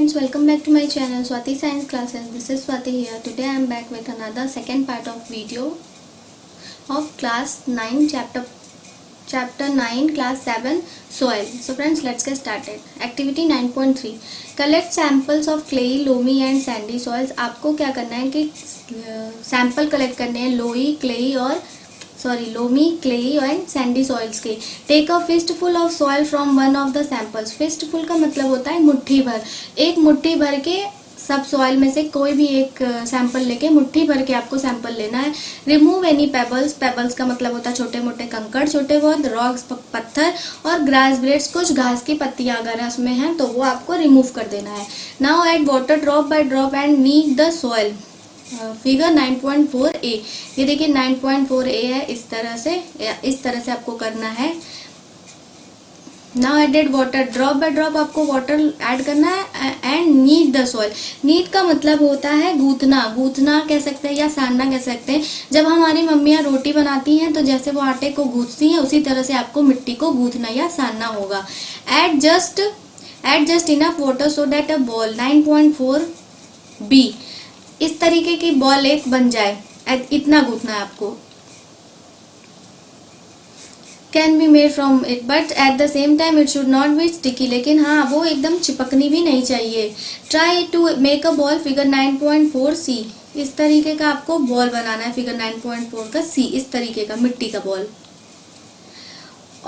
friends, welcome back to my channel Swati Science Classes. This is Swati here. Today I am back with another second part of video of class 9 chapter 9 class 7 soil. So friends, let's get started. Activity 9.3 collect samples of clay, loamy and sandy soils. आपको क्या करना है कि sample collect करने हैं loamy, clayey and sandy soils के. Take a fistful of soil from one of the samples. Fistful का मतलब होता है मुट्ठी भर. एक मुट्ठी भर के सब सॉइल में से कोई भी एक सैंपल लेके मुट्ठी भर के आपको सैंपल लेना है. Remove any pebbles. पेबल्स का मतलब होता है छोटे मोटे कंकड़, छोटे बहुत रॉक्स पत्थर और ग्रास ब्लेड्स, कुछ घास की पत्तियां अगर उसमें हैं तो वो आपको रिमूव कर देना है. Now add water drop by drop and knead the soil. Figure 9.4a. ये देखिए 9.4a है. इस तरह से आपको करना है. Now added water drop by drop आपको वाटर ऐड करना है and knead the soil. Knead का मतलब होता है गूंथना कह सकते हैं या सानना कह सकते हैं. जब हमारी मम्मियाँ रोटी बनाती हैं तो जैसे वो आटे को गूंथती हैं उसी तरह से आपको मिट्टी को गूंथना या सानना होगा. Add just enough water so that a ball. 9.4b. इस तरीके की बॉल एक बन जाए, इतना गूंथना है आपको. Can be made from it but at the same time it should not be sticky. लेकिन हाँ, वो एकदम चिपकनी भी नहीं चाहिए. Try to make a ball. Figure 9.4c. इस तरीके का आपको बॉल बनाना है. फिगर 9.4 का सी, इस तरीके का मिट्टी का ball.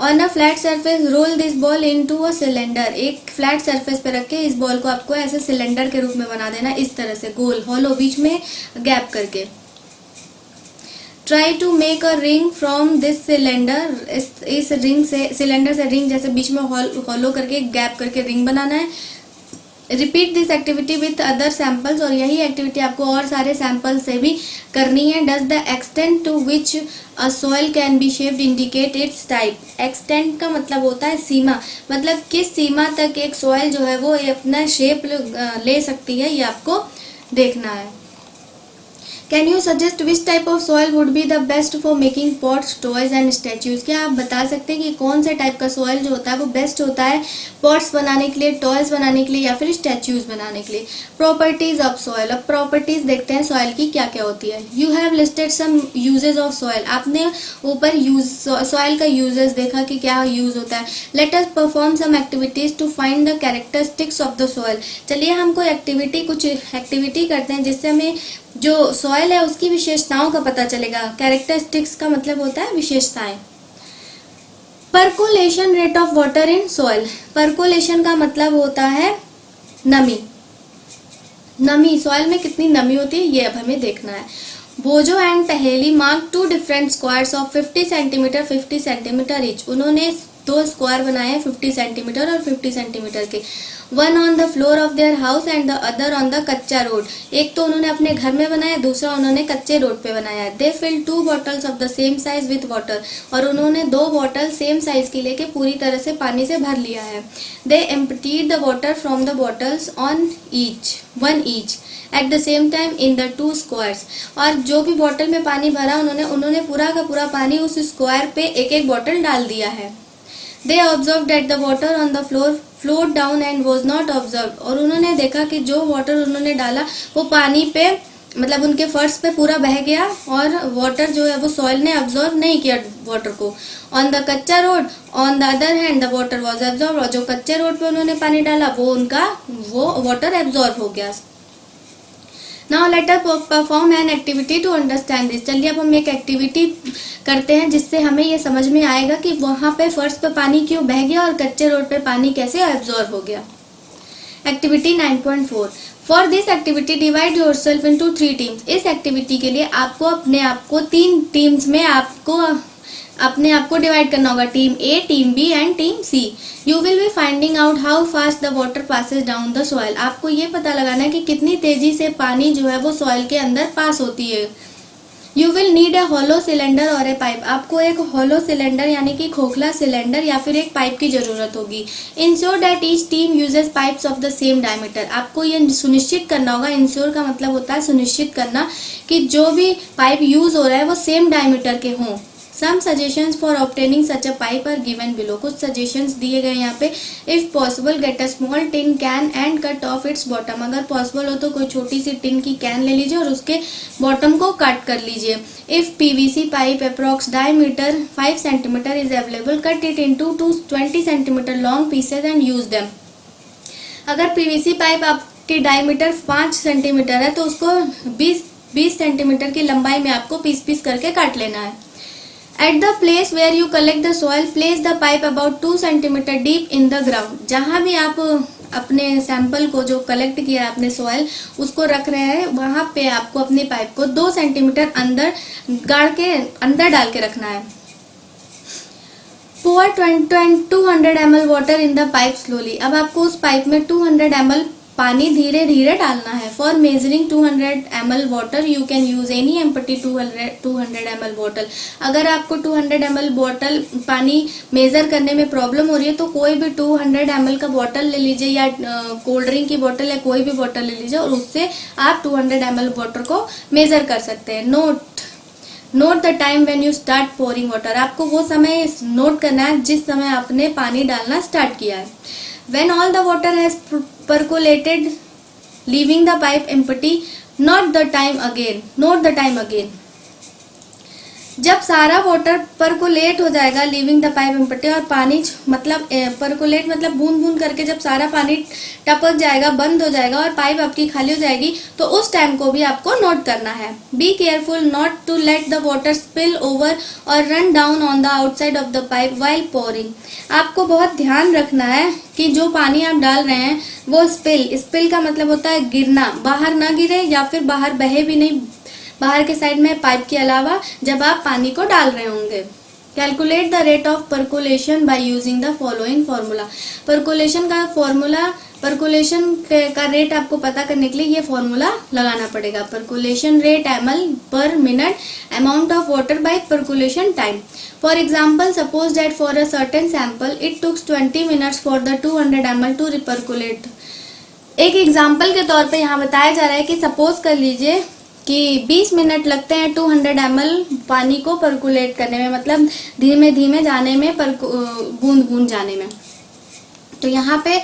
On a flat surface roll this ball into a cylinder. एक फ्लैट सरफेस पे रख के इस बॉल को आपको ऐसे सिलेंडर के रूप में बना देना. इस तरह से गोल हॉलो, बीच में गैप करके. Try to make a ring from this cylinder. इस रिंग से, सिलेंडर से रिंग जैसे बीच में हॉलो करके गैप करके रिंग बनाना है. Repeat this activity with other samples. और यही एक्टिविटी आपको और सारे सैंपल से भी करनी है. Does the extent to which a soil can be shaped indicate its type. Extent का मतलब होता है सीमा, मतलब किस सीमा तक एक सॉइल जो है वो अपना शेप ले सकती है, ये आपको देखना है. Can you suggest which type of soil would be the best for making pots, toys and statues. क्या आप बता सकते हैं कि कौन से टाइप का सॉइल जो होता है वो बेस्ट होता है पॉट्स बनाने के लिए, टॉयज बनाने के लिए या फिर स्टैच्यूज बनाने के लिए. Properties of soil. अब प्रॉपर्टीज देखते हैं सॉइल की क्या क्या होती है. You have listed some uses of soil. आपने ऊपर सॉइल का यूजेस देखा कि क्या यूज होता है. Let us perform some activities to find the characteristics of the soil. चलिए हम कोई कुछ एक्टिविटी करते हैं जिससे हमें जो सॉइल है उसकी विशेषताओं का पता चलेगा. कैरेक्टरिस्टिक्स का मतलब होता है विशेषताएं. Percolation rate of water in soil. Percolation का मतलब होता है नमी. सॉइल में कितनी नमी होती है ये अब हमें देखना है. बोजो एंड पहेली mark 2 different squares of 50 centimetre 50 centimetre each. उन्होंने 2 स्क्वायर बनाए हैं 50 सेंटीमीटर और 50 सेंटीमीटर के. One on the floor of their house and the other on the कच्चा रोड. एक तो उन्होंने अपने घर में बनाया, दूसरा उन्होंने कच्चे रोड पे बनाया है. They fill 2 bottles of the same size with water. और उन्होंने 2 बॉटल सेम साइज की लेके पूरी तरह से पानी से भर लिया है. They emptied the water from the bottles on one each at the same time in the 2 squares. और जो भी बॉटल में पानी भरा उन्होंने पूरा का पूरा पानी उस स्क्वायर पे एक एक बॉटल डाल दिया है. They observed that the water on the floor flowed down and was not observed. और उन्होंने देखा कि जो वाटर उन्होंने डाला वो पानी पे, मतलब उनके फर्श पे पूरा बह गया और वाटर जो है वो सॉइल ने ऑब्जर्व नहीं किया वाटर को. ऑन द कच्चा road on the other hand the water was absorb. और जो कच्चे रोड पे उन्होंने पानी डाला वो वाटर एब्जॉर्ब हो गया. Now let us perform an activity to understand this. चलिए अब हम एक एक्टिविटी करते हैं जिससे हमें ये समझ में आएगा कि वहाँ पे फर्श पे पानी क्यों बह गया और कच्चे रोड पे पानी कैसे एब्जॉर्ब हो गया. Activity 9.4. For this activity divide yourself into 3 teams. इस एक्टिविटी के लिए आपको अपने आप को 3 टीम्स में अपने आप को डिवाइड करना होगा. Team A, team B and team C. You will be finding out how fast the water passes down the soil. आपको ये पता लगाना है कि कितनी तेजी से पानी जो है वो सॉइल के अंदर पास होती है. You will need a hollow cylinder और ए पाइप. आपको एक हॉलो सिलेंडर यानी कि खोखला सिलेंडर या फिर एक पाइप की जरूरत होगी. Ensure that each team uses pipes of the same diameter. आपको ये सुनिश्चित करना होगा. इंश्योर का मतलब होता है सुनिश्चित करना कि जो भी पाइप यूज हो रहा है वो सेम डायमीटर के हों. Some suggestions for obtaining such a pipe are given below. कुछ सजेशंस दिए गए यहाँ पे। If possible get a small tin can and cut off its bottom. अगर पॉसिबल हो तो कोई छोटी सी टिन की कैन ले लीजिए और उसके बॉटम को कट कर लीजिए। If PVC pipe approx diameter 5 centimetre is available, cut it into 20 centimetre long pieces and use them. अगर पीवीसी पाइप आपकी डायमीटर 5 सेंटीमीटर है तो उसको 20 सेंटीमीटर की लंबाई में आपको पीस करके काट लेना है। At the place where you collect the soil, place the pipe about 2 centimetre deep in the ground. जहाँ भी आप अपने सैंपल को जो कलेक्ट किया है आपने सॉइल उसको रख रहे हैं, वहां पे आपको अपने पाइप को 2 सेंटीमीटर अंदर डाल के रखना है। pour 200 ml water in the pipe slowly. अब आपको उस पाइप में 200 ml पानी धीरे धीरे डालना है। For measuring 200 ml water you can use any empty 200 ml bottle. अगर आपको 200 ml बॉटल पानी मेजर करने में प्रॉब्लम हो रही है तो कोई भी 200 ml का बॉटल ले लीजिए, या कोल्ड ड्रिंक की बॉटल या कोई भी बॉटल ले लीजिए और उससे आप 200 ml वाटर को मेजर कर सकते हैं। Note the time when you start pouring water. आपको वो समय नोट करना है जिस समय आपने पानी डालना स्टार्ट किया है। When all the water has percolated, leaving the pipe empty, note the time again. जब सारा वाटर परकोलेट हो जाएगा, लीविंग द पाइप एम्प्टी, और पानी मतलब परकोलेट मतलब बूंद बूंद करके जब सारा पानी टपक जाएगा, बंद हो जाएगा और पाइप आपकी खाली हो जाएगी, तो उस टाइम को भी आपको नोट करना है। Be careful not to let the water spill over or run down on the outside of the pipe while pouring. आपको बहुत ध्यान रखना है कि जो पानी आप डाल रहे हैं वो स्पिल का मतलब होता है गिरना, बाहर ना गिरे या फिर बाहर बहे भी नहीं, बाहर के साइड में पाइप के अलावा जब आप पानी को डाल रहे होंगे। Calculate the rate of percolation by using the following formula. Percolation का रेट आपको पता करने के लिए ये फॉर्मूला लगाना पड़ेगा। Percolation rate ml per minute, amount of water by percolation time. For example, suppose that for a certain sample it took 20 minutes for the 200 ml to repercolate. एक एग्जाम्पल के तौर पे यहाँ बताया जा रहा है कि सपोज कर लीजिए कि 20 मिनट लगते हैं 200 ml पानी को परकुलेट करने में, मतलब धीमे धीमे जाने में, बूंद बूंद जाने में। तो यहाँ पे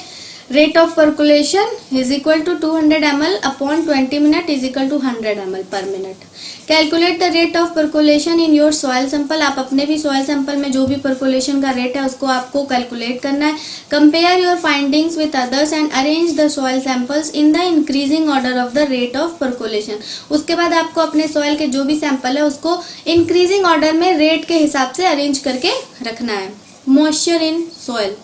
rate of percolation is equal to 200 ml upon 20 minute is equal to 100 ml per minute. Calculate the rate of percolation in your soil sample. आप अपने भी सॉइल सैंपल में जो भी परकुलेशन का रेट है उसको आपको कैलकुलेट करना है। Compare your findings with others and arrange the soil samples in the increasing order of the rate of percolation. उसके बाद आपको अपने सॉइल के जो भी सैंपल है उसको इंक्रीजिंग ऑर्डर में रेट के हिसाब से अरेंज करके रखना है। मॉइस्चर इन सॉइल,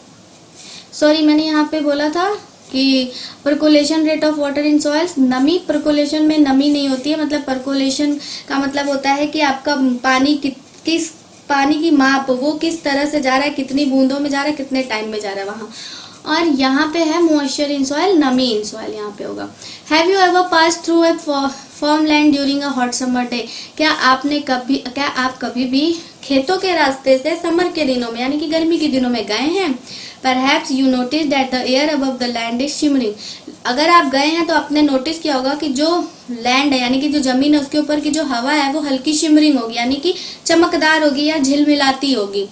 मैंने यहाँ पे बोला था कि percolation rate of water in soils, नमी, परकोलेशन में नमी नहीं होती है, मतलब परकोलेशन का मतलब होता है कि आपका पानी किस पानी की माप वो किस तरह से जा रहा है, कितनी बूंदों में जा रहा है, कितने टाइम में जा रहा है वहाँ। और यहाँ पे है मॉइस्चर इन सॉइल, नमी इन सॉइल यहाँ पे होगा। Have you ever pass through a form land during a hot summer day. क्या आप कभी भी खेतों के रास्ते से समर के दिनों में यानी कि गर्मी के दिनों में गए हैं। Perhaps you notice that the air above the land is shimmering. अगर आप गए हैं तो आपने नोटिस किया होगा कि जो लैंड है यानी कि जो जमीन है उसके ऊपर की जो हवा है वो हल्की शिमरिंग होगी, यानी कि चमकदार होगी या झिलमिलाती होगी।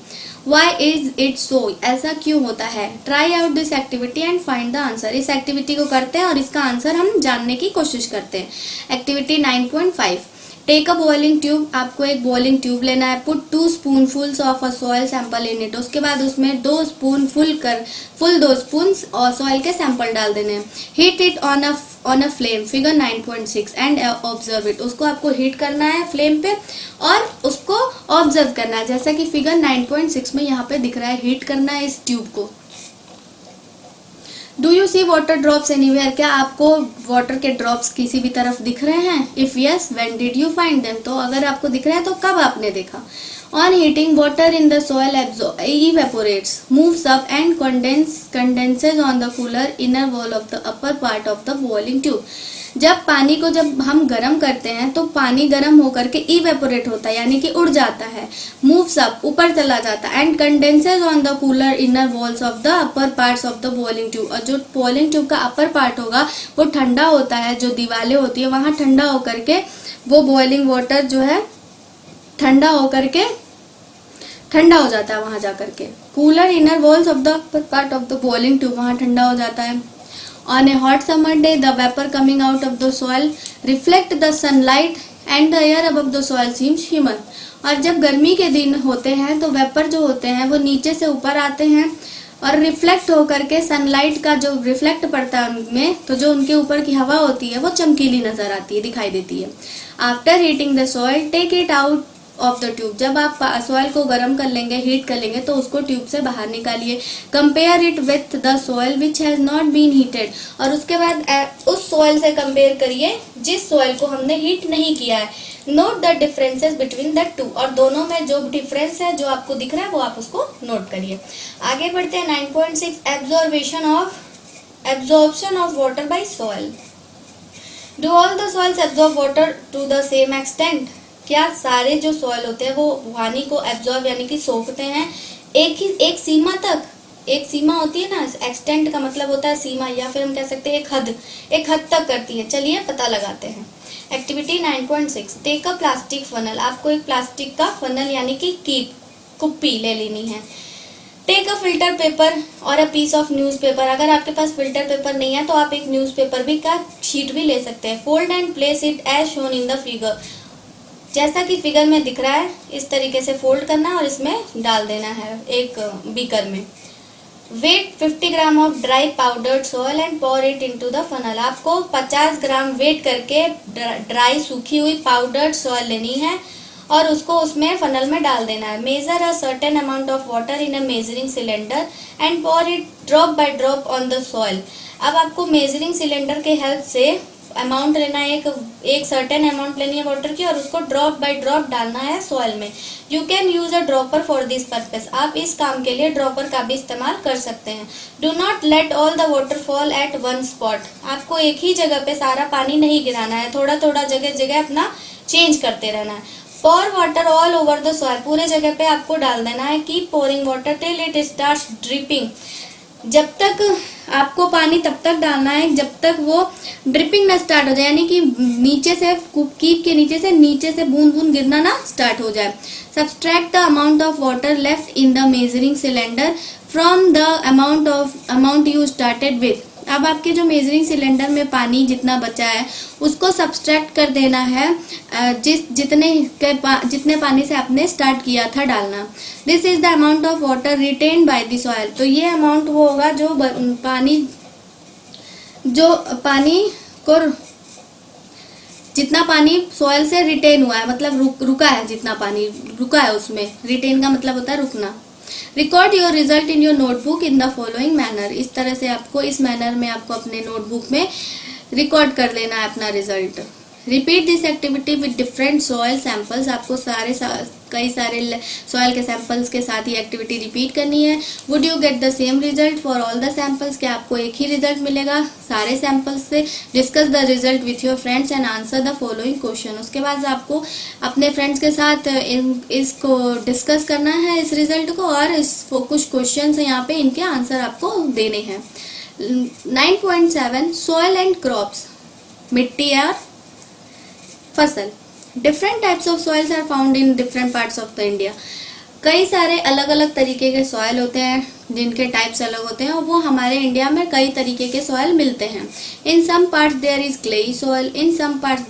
Why is it so? ऐसा क्यों होता है? Try out this activity and find the answer. इस एक्टिविटी को करते हैं और इसका आंसर हम जानने की कोशिश करते हैं। Activity 9.5, take a boiling tube. आपको एक बॉइलिंग ट्यूब लेना है। Put 2 spoonfuls of a soil sample in it. उसके बाद उसमें 2 स्पून फुल 2 स्पून सॉइल के सैंपल डाल देने हैं। Heat it on a flame, figure 9.6 and observe it. उसको आपको हीट करना है फ्लेम पे और उसको ऑब्जर्व करना है, जैसा कि फिगर 9.6 में यहाँ पे दिख रहा है, हीट करना है इस ट्यूब को। Do you see water drops anywhere. क्या आपको वाटर के ड्रॉप्स किसी भी तरफ दिख रहे हैं? If yes, when did you find them. तो अगर आपको दिख रहा है तो कब आपने देखा? On heating water in the soil evaporates, moves up and condenses on the cooler inner wall of the upper part of the boiling tube. जब पानी को जब हम गर्म करते हैं तो पानी गर्म होकर के इवेपोरेट होता है यानी कि उड़ जाता है, मूव्स अप, ऊपर चला जाता है, and condenses on the cooler inner walls of the upper parts of the boiling tube. और जो बॉइलिंग ट्यूब का अपर पार्ट होगा वो ठंडा होता है, जो दीवारें होती है वहाँ ठंडा होकर के वो बॉइलिंग वाटर जो है ठंडा होकर के ठंडा हो जाता है वहां जा करके। Cooler inner walls of the part of the boiling tube, वहां ठंडा हो जाता है। On A hot summer day the vapour coming out of the soil reflect the sunlight and the air above the soil seems human. और जब गर्मी के दिन होते हैं तो वेपर जो होते हैं वो नीचे से ऊपर आते हैं और रिफ्लेक्ट होकर के सनलाइट का जो रिफ्लेक्ट पड़ता है उनमें, तो जो उनके ऊपर की हवा होती है वो चमकीली नजर आती है, दिखाई देती है। After heating the soil take it out of the tube, जब आप सॉइल को गर्म कर लेंगे, हीट कर लेंगे, तो उसको ट्यूब से बाहर निकालिए। Compare it with the soil which has not been heated, और उसके बाद उस सॉइल से कंपेयर करिए जिस सॉइल को हमने हीट नहीं किया है। Note the differences between the two, और दोनों में जो डिफरेंस है जो आपको दिख रहा है वो आप उसको नोट करिए। आगे बढ़ते हैं 9.6 absorption of water by soil. Do all the soils absorb water to the same extent, क्या सारे जो सॉइल होते हैं वो पानी को एब्जॉर्ब यानी कि सोखते हैं एक सीमा तक। एक सीमा होती है ना, एक्सटेंट का मतलब होता है सीमा, या फिर हम कह सकते हैं एक हद तक करती है। चलिए पता लगाते हैं। Activity 9.6 take a plastic funnel, आपको एक प्लास्टिक का फनल यानी कि कुप्पी ले लेनी है। टेक अ फिल्टर पेपर और अ पीस ऑफ न्यूज़पेपर, अगर आपके पास फिल्टर पेपर नहीं है तो आप एक न्यूज़पेपर भी का शीट भी ले सकते हैं। Fold and place it as shown in the figure, जैसा कि फिगर में दिख रहा है इस तरीके से फोल्ड करना है और इसमें डाल देना है एक बीकर में। Weigh 50 gram of dry powdered soil and pour it into the funnel, आपको 50 ग्राम वेट करके ड्राई सूखी हुई पाउडर्ड सॉइल लेनी है और उसको उसमें फनल में डाल देना है। Measure a certain amount of water in a measuring cylinder and pour it drop by drop on the soil, अब आपको मेजरिंग सिलेंडर के हेल्प से अमाउंट लेना है, एक सर्टेन अमाउंट लेनी है वाटर की और उसको ड्रॉप बाय ड्रॉप डालना है सॉइल में। You can use a dropper for this purpose, आप इस काम के लिए ड्रॉपर का भी इस्तेमाल कर सकते हैं। Do not let all the water fall eight one spot, आपको एक ही जगह पे सारा पानी नहीं गिराना है, थोड़ा थोड़ा जगह जगह अपना चेंज करते रहना है। pour water all over the soil, पूरे जगह पे आपको डाल देना है। Keep pouring water till it starts dripping, जब तक आपको पानी तब तक डालना है जब तक वो ड्रिपिंग ना स्टार्ट हो जाए, यानी कि नीचे से कीप के नीचे से बूंद बूंद गिरना ना स्टार्ट हो जाए। Subtract the amount of water left in the measuring cylinder from the amount you started with, अब आपके जो मेजरिंग सिलेंडर में पानी जितना बचा है उसको सब्सट्रैक्ट कर देना है जितने पानी से आपने स्टार्ट किया था डालना। This is the amount of water written by the soil, तो ये अमाउंट वो होगा जो को जितना पानी सॉइल से रिटेन हुआ है, मतलब रुका है, जितना पानी रुका है उसमें, रिटेन का मतलब होता है रुकना। Record your result in your notebook in the following manner, इस तरह से आपको इस मैनर में आपको अपने नोटबुक में रिकॉर्ड कर लेना है अपना result. Repeat this activity with different soil samples, आपको कई सारे सॉइल के सैंपल्स के साथ ही एक्टिविटी रिपीट करनी है। Would you get the same result for all the samples, क्या आपको एक ही रिजल्ट मिलेगा सारे सैंपल्स से। Discuss the result with your friends and answer the following question, उसके बाद आपको अपने फ्रेंड्स के साथ इसको डिस्कस करना है इस रिजल्ट को, और कुछ क्वेश्चन है यहाँ पे, इनके आंसर आपको देने हैं। 9.7 सॉइल एंड क्रॉप्स, मिट्टी और फसल। Different types of soils are found in different parts of the India, कई सारे अलग अलग तरीके के सॉइल होते हैं जिनके टाइप्स अलग होते हैं, और वो हमारे इंडिया में कई तरीके के सॉइल मिलते हैं। In some parts there is clayey soil, in some parts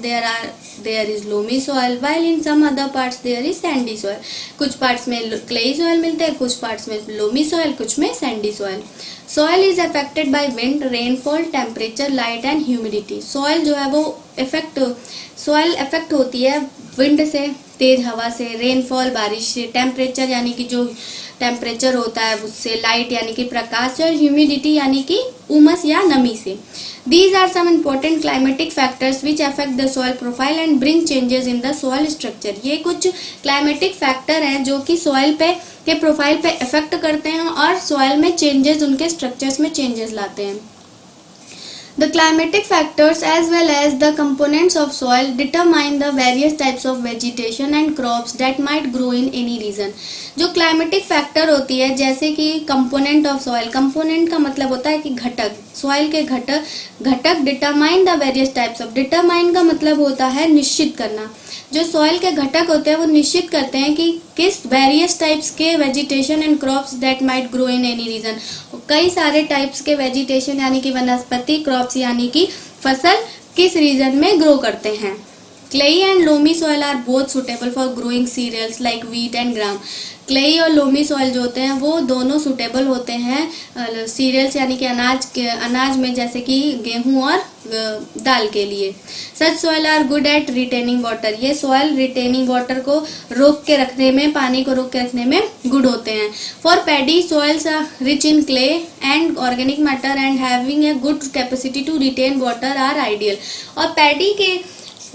there is loamy soil, while in some other parts there is sandy soil, कुछ पार्ट्स में क्लेई सॉइल मिलते हैं, कुछ पार्ट्स में लोमी सॉइल, कुछ में sandy soil. Soil is affected by wind, rainfall, temperature, light and humidity, soil जो है वो सॉइल इफेक्ट होती है विंड से, तेज हवा से, रेनफॉल बारिश से, टेम्परेचर यानी कि जो टेम्परेचर होता है उससे, लाइट यानी कि प्रकाश से, और ह्यूमिडिटी यानी कि उमस या नमी से। These are some important climatic factors which affect the soil profile and bring changes in the soil structure, ये कुछ क्लाइमेटिक फैक्टर हैं जो कि सॉइल के प्रोफाइल पे इफेक्ट करते हैं और सॉइल में चेंजेस, उनके स्ट्रक्चर्स में चेंजेस लाते हैं। The climatic factors as well as the components of soil determine the various types of vegetation and crops that might grow in any region. जो climatic factor होती है जैसे कि component of soil, component का मतलब होता है कि घटक, soil के घटक determine the various types of, determine का मतलब होता है निश्चित करना, जो सॉइल के घटक होते हैं वो निश्चित करते हैं कि किस वेरियस टाइप्स के vegetation and crops that might grow in any region, कई सारे टाइप्स के वेजिटेशन यानी कि वनस्पति, क्रॉप्स यानी कि फसल किस रीजन में ग्रो करते हैं. Clayey and loamy soil are both suitable for growing cereals like wheat and gram. Clayey और लोमी सॉइल जो होते हैं वो दोनों सुटेबल होते हैं सीरियल्स यानी कि अनाज में, जैसे कि गेहूं और दाल के लिए. Such soil are good at retaining water. ये सॉइल रिटेनिंग वाटर को रोक के रखने में, पानी को रोक के रखने में गुड होते हैं. For paddy soils are rich in clay and organic matter and having a good capacity to retain water are ideal. और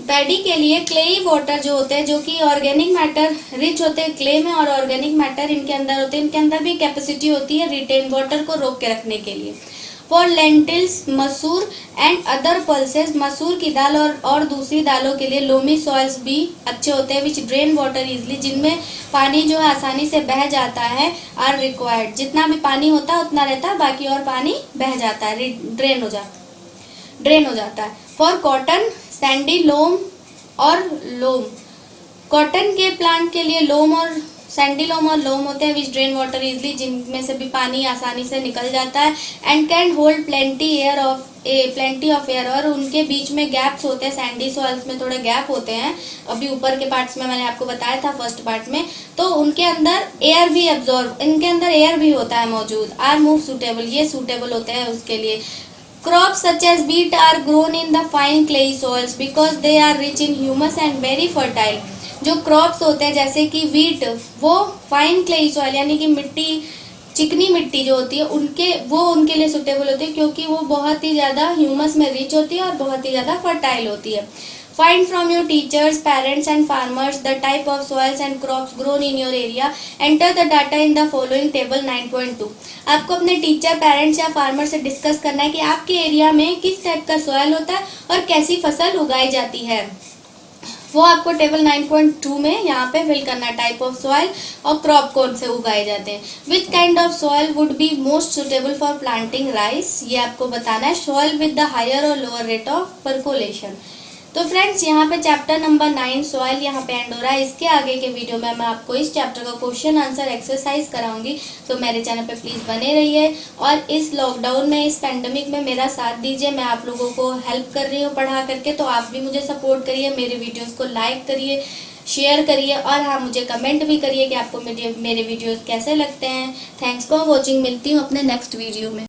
पैडी के लिए क्लेई वाटर जो होते हैं, जो कि ऑर्गेनिक मैटर रिच होते हैं क्ले में और ऑर्गेनिक मैटर इनके अंदर होते हैं, इनके अंदर भी कैपेसिटी होती है रिटेन वाटर को रोक के रखने के लिए. फॉर लेंटिल्स, मसूर एंड अदर पल्सेस, मसूर की दाल और दूसरी दालों के लिए लोमी सॉइल्स भी अच्छे होते हैं विच ड्रेन वाटर इजली, जिनमें पानी जो है आसानी से बह जाता है. आर रिक्वायर्ड, जितना भी पानी होता है उतना रहता है, बाकी और पानी बह जाता है, ड्रेन हो जाता है. फॉर कॉटन, सैंडी लोम और लोम, कॉटन के प्लांट के लिए लोम और सैंडी लोम और लोम होते हैं विच ड्रेन वाटर इजली, जिनमें से भी पानी आसानी से निकल जाता है. And can hold plenty of air, और उनके बीच में गैप्स होते हैं. सैंडी सॉइल्स में थोड़े गैप होते हैं, अभी ऊपर के पार्ट्स में मैंने आपको बताया था फर्स्ट पार्ट में, तो उनके अंदर एयर भी एब्जॉर्ब, इनके अंदर एयर भी होता है मौजूद. आर मूव सुटेबल, ये सुटेबल होते हैं उसके लिए. Crops such as wheat are grown in the fine clayey soils because they are rich in humus and very fertile. जो क्रॉप्स होते हैं जैसे कि वीट, वो फाइन क्लेई सॉइल यानी कि मिट्टी, चिकनी मिट्टी जो होती है उनके लिए सुटेबल होती है, क्योंकि वो बहुत ही ज़्यादा ह्यूमस में रिच होती है और बहुत ही ज़्यादा फर्टाइल होती है. Find from your teachers, parents and farmers the type of soils and crops grown in your area. Enter the data in the following table 9.2. आपको अपने टीचर, पेरेंट्स या फार्मर से डिस्कस करना है कि आपके एरिया में किस टाइप का सॉइल होता है और कैसी फसल उगाई जाती है. वो आपको टेबल 9.2 में यहाँ पे फिल करना, टाइप ऑफ सॉइल और क्रॉप कौन से उगाए जाते हैं. Which kind of soil would be most suitable for planting rice, ये आपको बताना है. सॉइल विद द हायर और लोअर रेट ऑफ परकोलेशन. तो फ्रेंड्स यहाँ पे चैप्टर नंबर 9 सॉइल यहाँ पे एंड हो रहा है. इसके आगे के वीडियो में मैं आपको इस चैप्टर का क्वेश्चन आंसर एक्सरसाइज कराऊंगी. तो मेरे चैनल पे प्लीज़ बने रहिए और इस लॉकडाउन में, इस पैंडमिक में मेरा साथ दीजिए. मैं आप लोगों को हेल्प कर रही हूँ पढ़ा करके, तो आप भी मुझे सपोर्ट करिए, मेरे वीडियोज़ को लाइक करिए, शेयर करिए और हाँ मुझे कमेंट भी करिए कि आपको मेरे वीडियोज़ कैसे लगते हैं. Thanks for watching. मिलती हूँ अपने नेक्स्ट वीडियो में.